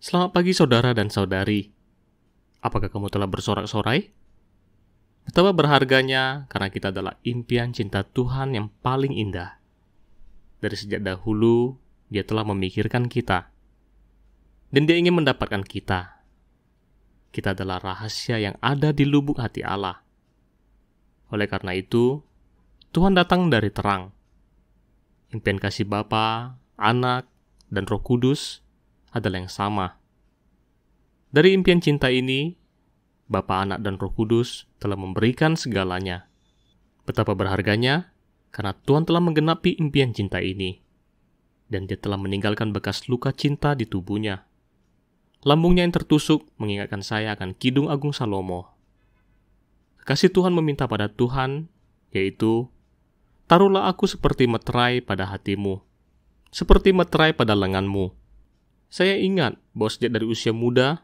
Selamat pagi saudara dan saudari. Apakah kamu telah bersorak-sorai? Betapa berharganya karena kita adalah impian cinta Tuhan yang paling indah. Dari sejak dahulu, Dia telah memikirkan kita. Dan Dia ingin mendapatkan kita. Kita adalah rahasia yang ada di lubuk hati Allah. Oleh karena itu, Tuhan datang dari terang. Impian kasih Bapa, Anak, dan Roh Kudus adalah yang sama. Dari impian cinta ini, Bapa, Anak, dan Roh Kudus telah memberikan segalanya. Betapa berharganya, karena Tuhan telah menggenapi impian cinta ini. Dan Dia telah meninggalkan bekas luka cinta di tubuhnya. Lambungnya yang tertusuk mengingatkan saya akan Kidung Agung Salomo. Kekasih Tuhan meminta pada Tuhan, yaitu, taruhlah aku seperti meterai pada hatimu, seperti meterai pada lenganmu. Saya ingat bahwa sejak dari usia muda,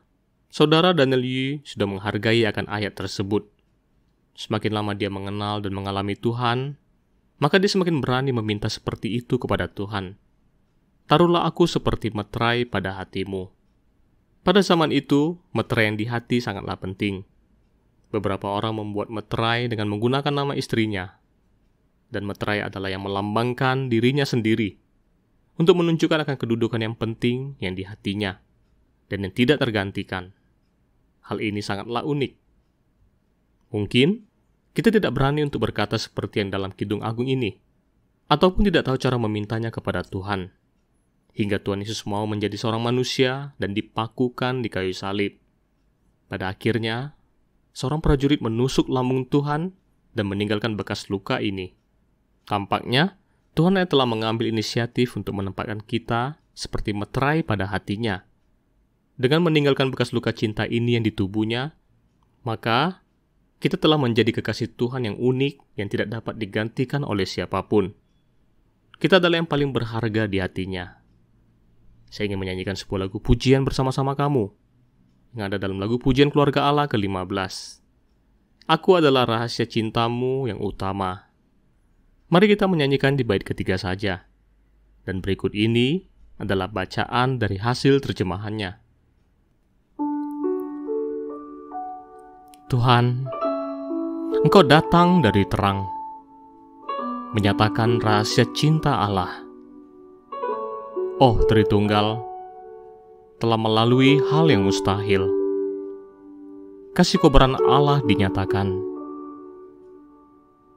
Saudara Daniel Yu sudah menghargai akan ayat tersebut. Semakin lama dia mengenal dan mengalami Tuhan, maka dia semakin berani meminta seperti itu kepada Tuhan. Taruhlah aku seperti meterai pada hatimu. Pada zaman itu, meterai yang di hati sangatlah penting. Beberapa orang membuat meterai dengan menggunakan nama istrinya. Dan meterai adalah yang melambangkan dirinya sendiri, untuk menunjukkan akan kedudukan yang penting yang di hatinya, dan yang tidak tergantikan. Hal ini sangatlah unik. Mungkin kita tidak berani untuk berkata seperti yang dalam Kidung Agung ini, ataupun tidak tahu cara memintanya kepada Tuhan, hingga Tuhan Yesus mau menjadi seorang manusia dan dipakukan di kayu salib. Pada akhirnya, seorang prajurit menusuk lambung Tuhan dan meninggalkan bekas luka ini. Tampaknya, Tuhan yang telah mengambil inisiatif untuk menempatkan kita seperti meterai pada hatinya. Dengan meninggalkan bekas luka cinta ini yang di tubuhnya, maka kita telah menjadi kekasih Tuhan yang unik yang tidak dapat digantikan oleh siapapun. Kita adalah yang paling berharga di hatinya. Saya ingin menyanyikan sebuah lagu pujian bersama-sama kamu, yang ada dalam lagu pujian keluarga Allah ke-15. Aku adalah rahasia cintamu yang utama. Mari kita menyanyikan di bait ketiga saja. Dan berikut ini adalah bacaan dari hasil terjemahannya. Tuhan, Engkau datang dari terang, menyatakan rahasia cinta Allah. Oh, Tritunggal, telah melalui hal yang mustahil. Kasih kobaran Allah dinyatakan.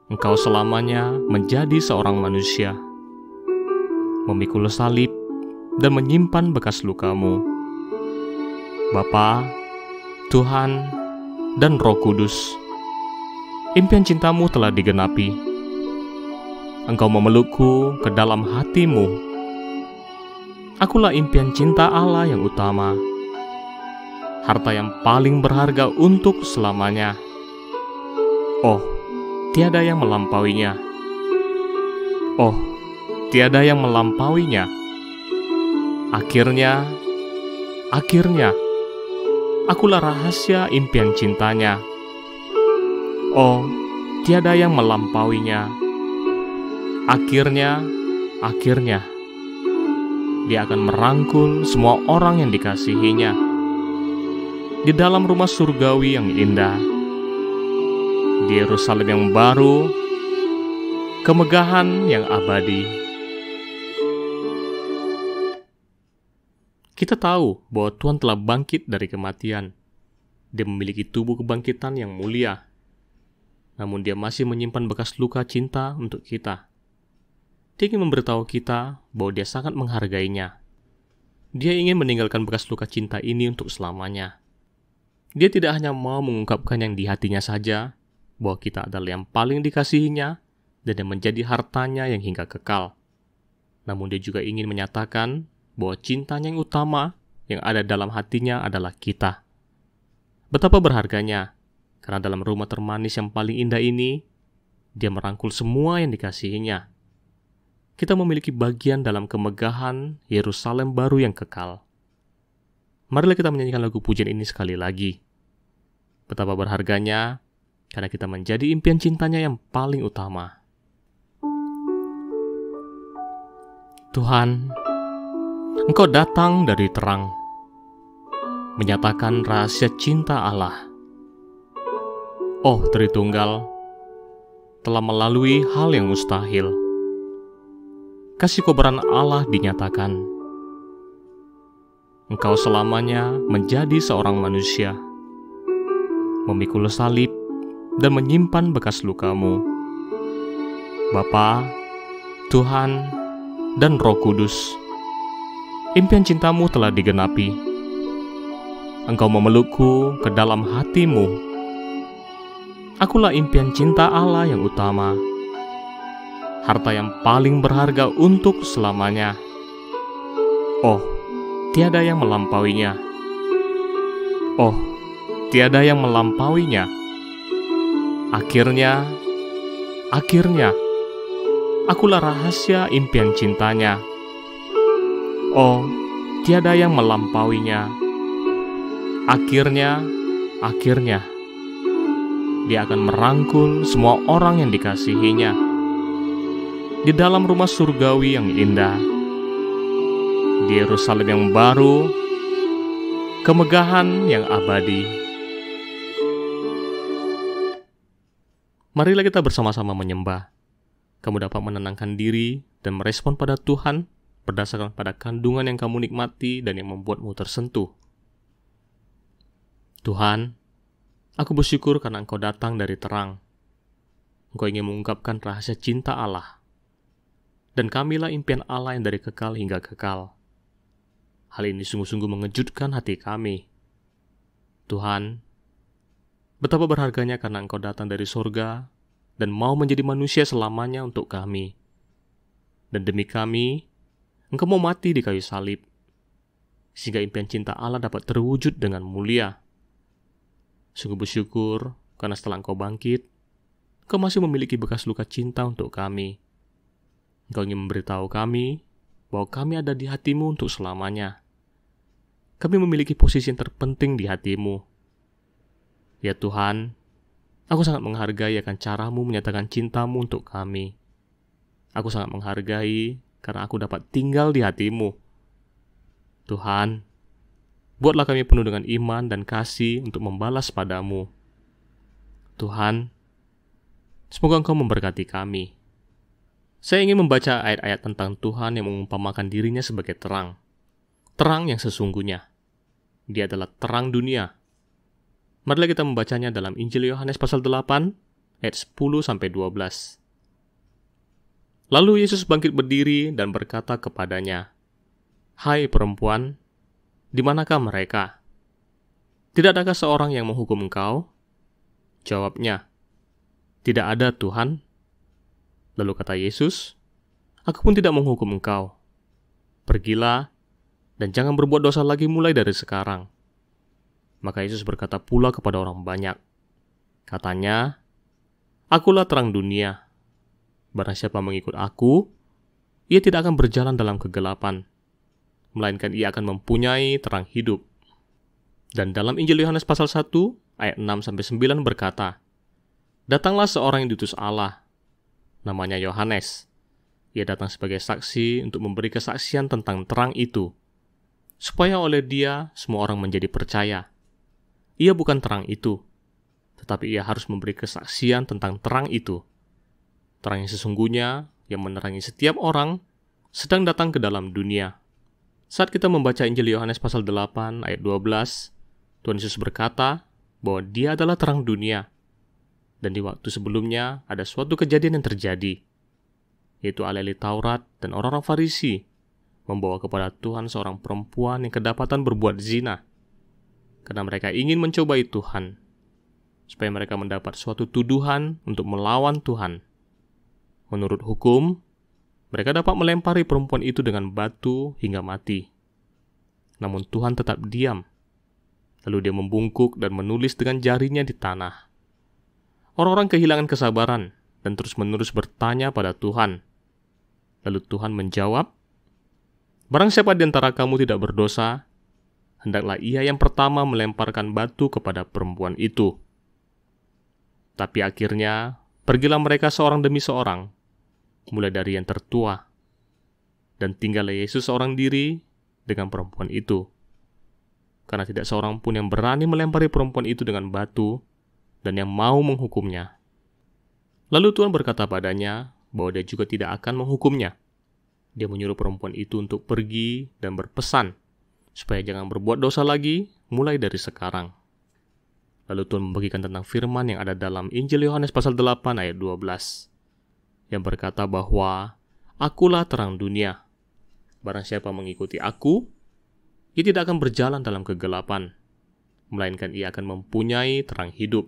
Engkau selamanya menjadi seorang manusia, memikul salib dan menyimpan bekas lukamu. Bapa, Tuhan, dan Roh Kudus, impian cintamu telah digenapi. Engkau memelukku ke dalam hatimu. Akulah impian cinta Allah yang utama, harta yang paling berharga untuk selamanya. Oh, tiada yang melampauinya. Oh, tiada yang melampauinya. Akhirnya, akulah rahasia impian cintanya. Oh, tiada yang melampauinya. Akhirnya, Dia akan merangkul semua orang yang dikasihinya di dalam rumah surgawi yang indah, di Yerusalem yang baru, kemegahan yang abadi. Kita tahu bahwa Tuhan telah bangkit dari kematian. Dia memiliki tubuh kebangkitan yang mulia. Namun Dia masih menyimpan bekas luka cinta untuk kita. Dia ingin memberitahu kita bahwa Dia sangat menghargainya. Dia ingin meninggalkan bekas luka cinta ini untuk selamanya. Dia tidak hanya mau mengungkapkan yang di hatinya saja, bahwa kita adalah yang paling dikasihinya dan yang menjadi hartanya yang hingga kekal. Namun Dia juga ingin menyatakan bahwa cintanya yang utama yang ada dalam hatinya adalah kita. Betapa berharganya, karena dalam rumah termanis yang paling indah ini, Dia merangkul semua yang dikasihinya. Kita memiliki bagian dalam kemegahan Yerusalem baru yang kekal. Marilah kita menyanyikan lagu pujian ini sekali lagi. Betapa berharganya, karena kita menjadi impian cintanya yang paling utama. Tuhan, Engkau datang dari terang, menyatakan rahasia cinta Allah. Oh, Tritunggal telah melalui hal yang mustahil. Kasih kobaran Allah dinyatakan. Engkau selamanya menjadi seorang manusia, memikul salib dan menyimpan bekas lukamu. Bapa, Tuhan, dan Roh Kudus, impian cintamu telah digenapi. Engkau memelukku ke dalam hatimu. Akulah impian cinta Allah yang utama, harta yang paling berharga untuk selamanya. Oh, tiada yang melampauinya. Oh, tiada yang melampauinya. Akhirnya, akulah rahasia impian cintanya. Oh, tiada yang melampauinya. Akhirnya, Dia akan merangkul semua orang yang dikasihinya di dalam rumah surgawi yang indah, di Yerusalem yang baru, kemegahan yang abadi. Marilah kita bersama-sama menyembah. Kamu dapat menenangkan diri dan merespon pada Tuhan berdasarkan pada kandungan yang kamu nikmati dan yang membuatmu tersentuh. Tuhan, aku bersyukur karena Engkau datang dari terang. Engkau ingin mengungkapkan rahasia cinta Allah. Dan kamilah impian Allah yang dari kekal hingga kekal. Hal ini sungguh-sungguh mengejutkan hati kami. Tuhan, betapa berharganya karena Engkau datang dari surga dan mau menjadi manusia selamanya untuk kami. Dan demi kami, Engkau mau mati di kayu salib, sehingga impian cinta Allah dapat terwujud dengan mulia. Sungguh bersyukur karena setelah Engkau bangkit, Engkau masih memiliki bekas luka cinta untuk kami. Engkau ingin memberitahu kami bahwa kami ada di hati-Mu untuk selamanya. Kami memiliki posisi yang terpenting di hati-Mu. Ya Tuhan, aku sangat menghargai akan cara-Mu menyatakan cinta-Mu untuk kami. Aku sangat menghargai karena aku dapat tinggal di hati-Mu. Tuhan, buatlah kami penuh dengan iman dan kasih untuk membalas padamu. Tuhan, semoga Engkau memberkati kami. Saya ingin membaca ayat-ayat tentang Tuhan yang mengumpamakan dirinya sebagai terang. Terang yang sesungguhnya. Dia adalah terang dunia. Marilah kita membacanya dalam Injil Yohanes pasal 8, ayat 10-12. Lalu Yesus bangkit berdiri dan berkata kepadanya, "Hai perempuan, di manakah mereka? Tidak adakah seorang yang menghukum engkau?" Jawabnya, "Tidak ada, Tuhan." Lalu kata Yesus, "Aku pun tidak menghukum engkau. Pergilah, dan jangan berbuat dosa lagi mulai dari sekarang." Maka Yesus berkata pula kepada orang banyak, katanya, "Akulah terang dunia. Barang siapa mengikut aku, ia tidak akan berjalan dalam kegelapan, melainkan ia akan mempunyai terang hidup." Dan dalam Injil Yohanes pasal 1, ayat 6-9 berkata, "Datanglah seorang yang diutus Allah, namanya Yohanes. Ia datang sebagai saksi untuk memberi kesaksian tentang terang itu, supaya oleh dia semua orang menjadi percaya. Ia bukan terang itu, tetapi ia harus memberi kesaksian tentang terang itu. Terang yang sesungguhnya, yang menerangi setiap orang, sedang datang ke dalam dunia." Saat kita membaca Injil Yohanes pasal 8 ayat 12, Tuhan Yesus berkata bahwa Dia adalah terang dunia. Dan di waktu sebelumnya ada suatu kejadian yang terjadi, yaitu ahli Taurat dan orang-orang Farisi membawa kepada Tuhan seorang perempuan yang kedapatan berbuat zina, karena mereka ingin mencobai Tuhan, supaya mereka mendapat suatu tuduhan untuk melawan Tuhan. Menurut hukum, mereka dapat melempari perempuan itu dengan batu hingga mati. Namun Tuhan tetap diam. Lalu Dia membungkuk dan menulis dengan jarinya di tanah. Orang-orang kehilangan kesabaran dan terus-menerus bertanya pada Tuhan. Lalu Tuhan menjawab, "Barang siapa di antara kamu tidak berdosa, hendaklah ia yang pertama melemparkan batu kepada perempuan itu." Tapi akhirnya, pergilah mereka seorang demi seorang, mulai dari yang tertua, dan tinggallah Yesus seorang diri dengan perempuan itu. karena tidak seorang pun yang berani melempari perempuan itu dengan batu dan yang mau menghukumnya. Lalu Tuhan berkata padanya bahwa dia juga tidak akan menghukumnya. Dia menyuruh perempuan itu untuk pergi dan berpesan supaya jangan berbuat dosa lagi mulai dari sekarang. Lalu Tuhan membagikan tentang firman yang ada dalam Injil Yohanes pasal 8 ayat 12 yang berkata bahwa Akulah terang dunia. Barang siapa mengikuti aku, ia tidak akan berjalan dalam kegelapan, melainkan ia akan mempunyai terang hidup.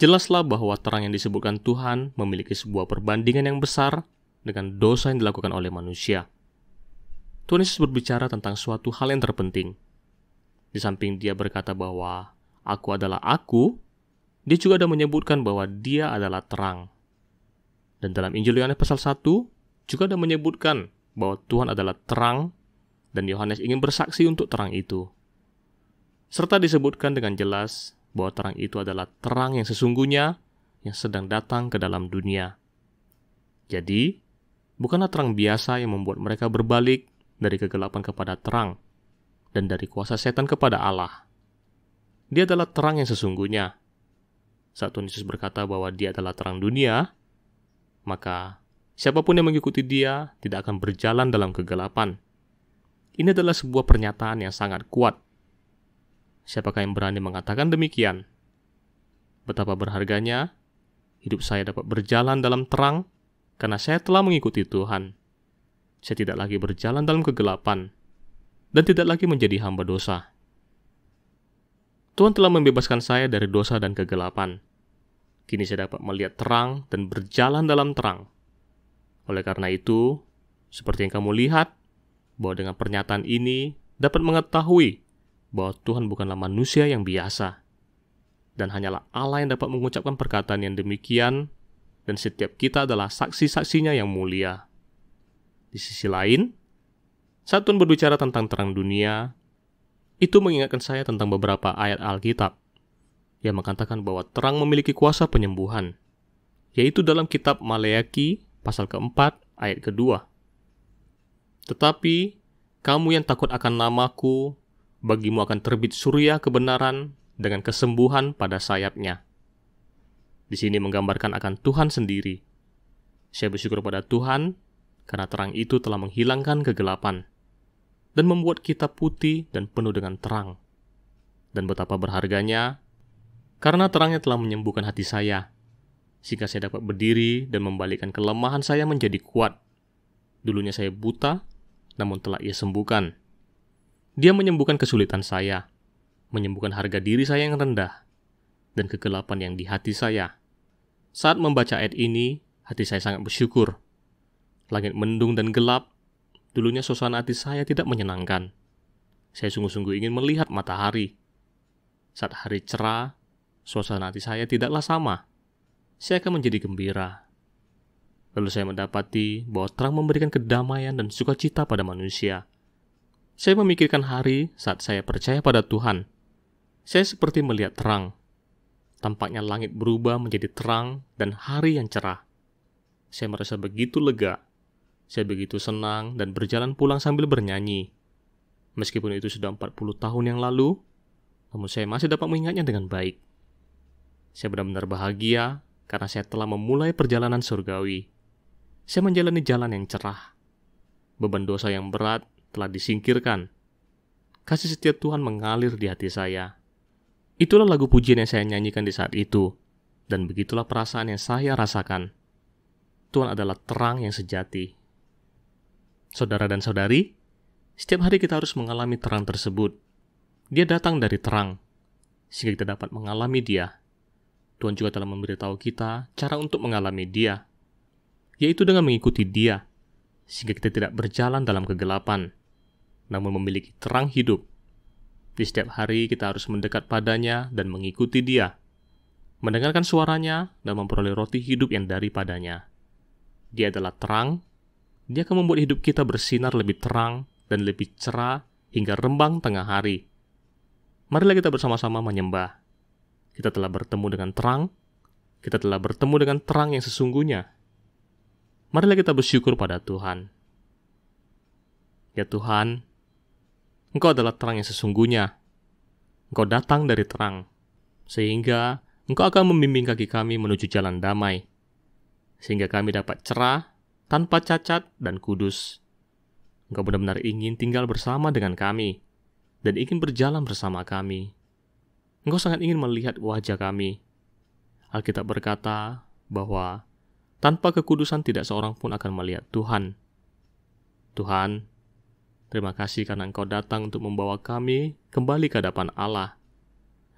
Jelaslah bahwa terang yang disebutkan Tuhan memiliki sebuah perbandingan yang besar dengan dosa yang dilakukan oleh manusia. Tuhan Yesus berbicara tentang suatu hal yang terpenting. Di samping dia berkata bahwa aku adalah aku, dia juga ada menyebutkan bahwa dia adalah terang. Dan dalam Injil Yohanes pasal 1 juga ada menyebutkan bahwa Tuhan adalah terang dan Yohanes ingin bersaksi untuk terang itu. Serta disebutkan dengan jelas bahwa terang itu adalah terang yang sesungguhnya yang sedang datang ke dalam dunia. Jadi, bukanlah terang biasa yang membuat mereka berbalik dari kegelapan kepada terang dan dari kuasa setan kepada Allah. Dia adalah terang yang sesungguhnya. Saat Tuhan Yesus berkata bahwa dia adalah terang dunia, maka siapapun yang mengikuti dia tidak akan berjalan dalam kegelapan. Ini adalah sebuah pernyataan yang sangat kuat. Siapakah yang berani mengatakan demikian? Betapa berharganya hidup saya dapat berjalan dalam terang karena saya telah mengikuti Tuhan. Saya tidak lagi berjalan dalam kegelapan dan tidak lagi menjadi hamba dosa. Tuhan telah membebaskan saya dari dosa dan kegelapan. Kini saya dapat melihat terang dan berjalan dalam terang. Oleh karena itu, seperti yang kamu lihat, bahwa dengan pernyataan ini dapat mengetahui bahwa Tuhan bukanlah manusia yang biasa. Dan hanyalah Allah yang dapat mengucapkan perkataan yang demikian, dan setiap kita adalah saksi-saksinya yang mulia. Di sisi lain, saat Tuhan berbicara tentang terang dunia, itu mengingatkan saya tentang beberapa ayat Alkitab yang mengatakan bahwa terang memiliki kuasa penyembuhan, yaitu dalam kitab Maleaki pasal keempat ayat kedua. Tetapi kamu yang takut akan namaku, bagimu akan terbit surya kebenaran dengan kesembuhan pada sayapnya. Di sini menggambarkan akan Tuhan sendiri. Saya bersyukur pada Tuhan karena terang itu telah menghilangkan kegelapan dan membuat kita putih dan penuh dengan terang. Dan betapa berharganya karena terangnya telah menyembuhkan hati saya, sehingga saya dapat berdiri dan membalikkan kelemahan saya menjadi kuat. Dulunya saya buta, namun telah Ia sembuhkan. Dia menyembuhkan kesulitan saya, menyembuhkan harga diri saya yang rendah, dan kegelapan yang di hati saya. Saat membaca ayat ini, hati saya sangat bersyukur. Langit mendung dan gelap, dulunya suasana hati saya tidak menyenangkan. Saya sungguh-sungguh ingin melihat matahari. Saat hari cerah, suasana hati saya tidaklah sama. Saya akan menjadi gembira. Lalu saya mendapati bahwa terang memberikan kedamaian dan sukacita pada manusia. Saya memikirkan hari saat saya percaya pada Tuhan. Saya seperti melihat terang. Tampaknya langit berubah menjadi terang dan hari yang cerah. Saya merasa begitu lega. Saya begitu senang dan berjalan pulang sambil bernyanyi. Meskipun itu sudah 40 tahun yang lalu, namun saya masih dapat mengingatnya dengan baik. Saya benar-benar bahagia karena saya telah memulai perjalanan surgawi. Saya menjalani jalan yang cerah. Beban dosa yang berat telah disingkirkan. Kasih setia Tuhan mengalir di hati saya. Itulah lagu pujian yang saya nyanyikan di saat itu. Dan begitulah perasaan yang saya rasakan. Tuhan adalah terang yang sejati. Saudara dan saudari, setiap hari kita harus mengalami terang tersebut. Dia datang dari terang, sehingga kita dapat mengalami Dia. Tuhan juga telah memberitahu kita cara untuk mengalami Dia, yaitu dengan mengikuti Dia, sehingga kita tidak berjalan dalam kegelapan, namun memiliki terang hidup. Di setiap hari kita harus mendekat padanya dan mengikuti Dia, mendengarkan suaranya dan memperoleh roti hidup yang daripadanya. Dia adalah terang. Dia akan membuat hidup kita bersinar lebih terang dan lebih cerah hingga rembang tengah hari. Marilah kita bersama-sama menyembah. Kita telah bertemu dengan terang. Kita telah bertemu dengan terang yang sesungguhnya. Marilah kita bersyukur pada Tuhan. Ya Tuhan, Engkau adalah terang yang sesungguhnya. Engkau datang dari terang, sehingga Engkau akan membimbing kaki kami menuju jalan damai, sehingga kami dapat cerah, tanpa cacat dan kudus. Engkau benar-benar ingin tinggal bersama dengan kami, dan ingin berjalan bersama kami. Engkau sangat ingin melihat wajah kami. Alkitab berkata bahwa tanpa kekudusan tidak seorang pun akan melihat Tuhan. Tuhan, terima kasih karena Engkau datang untuk membawa kami kembali ke hadapan Allah,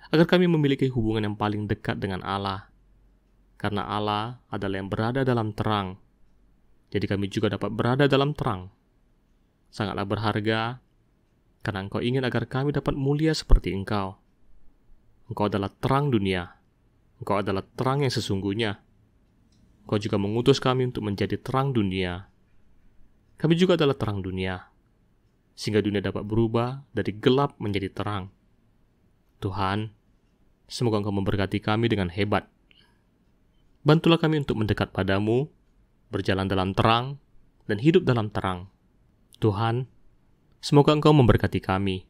agar kami memiliki hubungan yang paling dekat dengan Allah. Karena Allah adalah yang berada dalam terang, jadi kami juga dapat berada dalam terang. Sangatlah berharga, karena Engkau ingin agar kami dapat mulia seperti Engkau. Engkau adalah terang dunia. Engkau adalah terang yang sesungguhnya. Engkau juga mengutus kami untuk menjadi terang dunia. Kami juga adalah terang dunia, sehingga dunia dapat berubah dari gelap menjadi terang. Tuhan, semoga Engkau memberkati kami dengan hebat. Bantulah kami untuk mendekat padamu, berjalan dalam terang, dan hidup dalam terang. Tuhan, semoga Engkau memberkati kami.